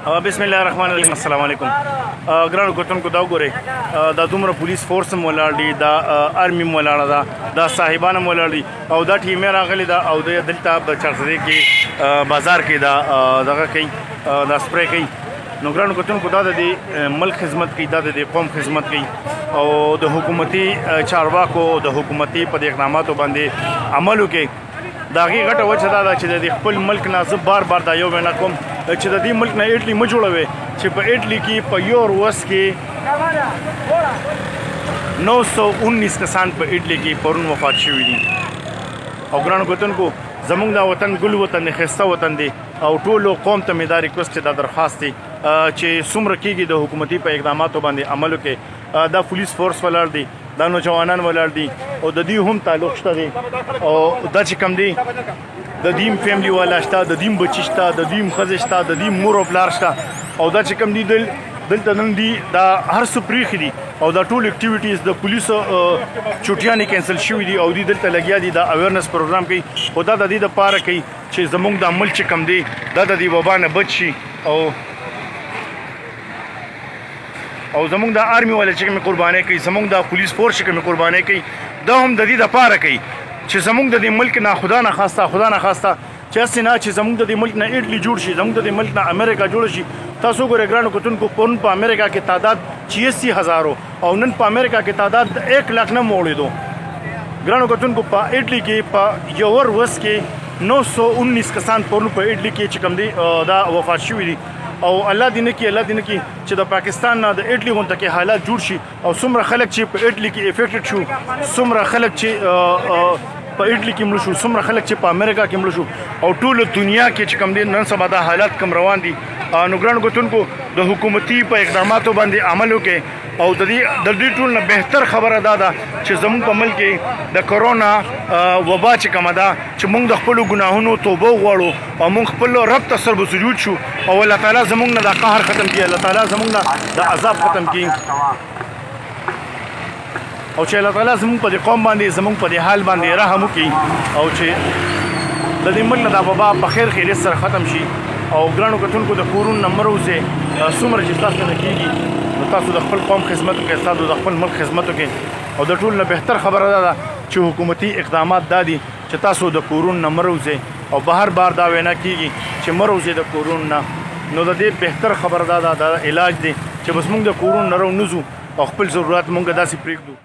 بسم الله الرحمن الرحیم. السلام علیکم. ګرانو کتونکو دا وګورئ دا دومره پولیس فورس هم ولاړ دي، دا آرمي هم ولاړه ده، دا صاحبان هم ولاړ دي او دا ټیمې راغلي ده او دلته چارسدې کې بازار کې دا دغه کوي، دا سپری کوي. نو ګرانو کتونکو دا د ملک خدمت کوي، دا د قوم خدمت کوي او د حکومتي چارواکو د حکومتي په اقداماتو باندې عمل وکړي. دا غي غټه وجه دا ده چې د خپل ملک نه زه بار بار دا یو وینا کوم چې د دې ملک نه اټلی مه جوړوي چې په اټلی کې په یو ورځ کې 919 کسان په اټلی کې پرون وفات شوي دي. او ګرانو کتونکو زمونږ دا وطن ګل وطن دی، ښایسته وطن دی او ټولو قوم ته مې دا ریکوست دا درخواست دی چې څومره کېږي د حکومتي په اقداماتو باندې عمل وکړي. دا پولیس فورس ولاړ دی، دا نوجوانان ولاړ دي او د دوی هم تعلق شته دی او دا چې کوم دی د دیم فیملی والا شته، د دیم بچی شته، د دیم ښځې شته، د دیم مور او پلار شته او دا چې کوم دی دلته نن دی دا هر څه پرېښي دي او دا ټول اکټیویټیز د پولیسو چوټیانې کینسل شوي دي او دوی دلته لګیا دي، دا اویرنس پروګرام کوي. خو دا د دې دپاره کوي چې زموږ دا ملک چې کوم دی دا د دې وبا نه بچ شي او زمونږ د آرمي والا چې کومې قربانۍ کوي، زمونږ د پولیس فورس چې کومې قربانۍ کوي، دا هم د دې دپاره کوي چې زمونږ د دې ملک نه خدا نه خواسته چې هسې نه چې زمونږ د دې ملک نه اټلی جوړ شي، زمونږ د دې ملک نه امریکا جوړه شي. تاسو وګورئ ګرانو کتونکو پرون په امریکا کې تعداد 86,000 او نن په امریکا کې تعداد 1 लाख نه موړېدو. ګرانو کتونکو په اټلی کې په یو ورځ کې 919 کسان پرون په اټلی کې چې کوم دی دا وفات شوي دي او الله دې نه کړي چې د پاکستان نه د اټلی غونډه کې حالات جوړ شي او څومره خلک چې په اټلی کې افیکټډ شو، څومره خلک چې په اټلی کې مړه شو، څومره خلک چې په امریکا کې مړه شو او ټول دنیا کې چې کوم دي نن سبا دا حالات کم روان دي. نو ګرانو کتونکو د حکومتي په اقداماتو باندې عمل وکړي او د دې ټول نه بهتر خبره دا ده چې زموږ په ملک کې د کرونا وبا چې کومه ده چې موږ د خپلو ګناهونو توبه وغواړو او موږ خپل رب ته سر سجود شو او الله تعالی زموږ نه د قهر ختم کړي، الله تعالی زموږ نه د عذاب ختم کړي او چې الله تعالی زموږ په دې قوم باندې زموږ په دې حال باندې رحم وکړي او چې د دې ملک نه دا وبا په خیر خیریت سره ختم شي. او ګرانو کتونکو د کورون نمبر اوسه څومره چې تاسو نه کېږي نو تاسو د خپل قوم خدمت وکړئ، تاسو د خپل ملک خدمت وکړئ او د ټول نه بهتر خبره ده چې حکومتي اقدامات دا دي چې تاسو د کورون نمبر اوسه او بهر بار دا وینا کېږي چې مر اوسه د کورون نه، نو د دې بهتر خبره ده دا علاج دی چې بس موږ د کورون نه راونځو او خپل ضرورت موږ داسې پرېږدو.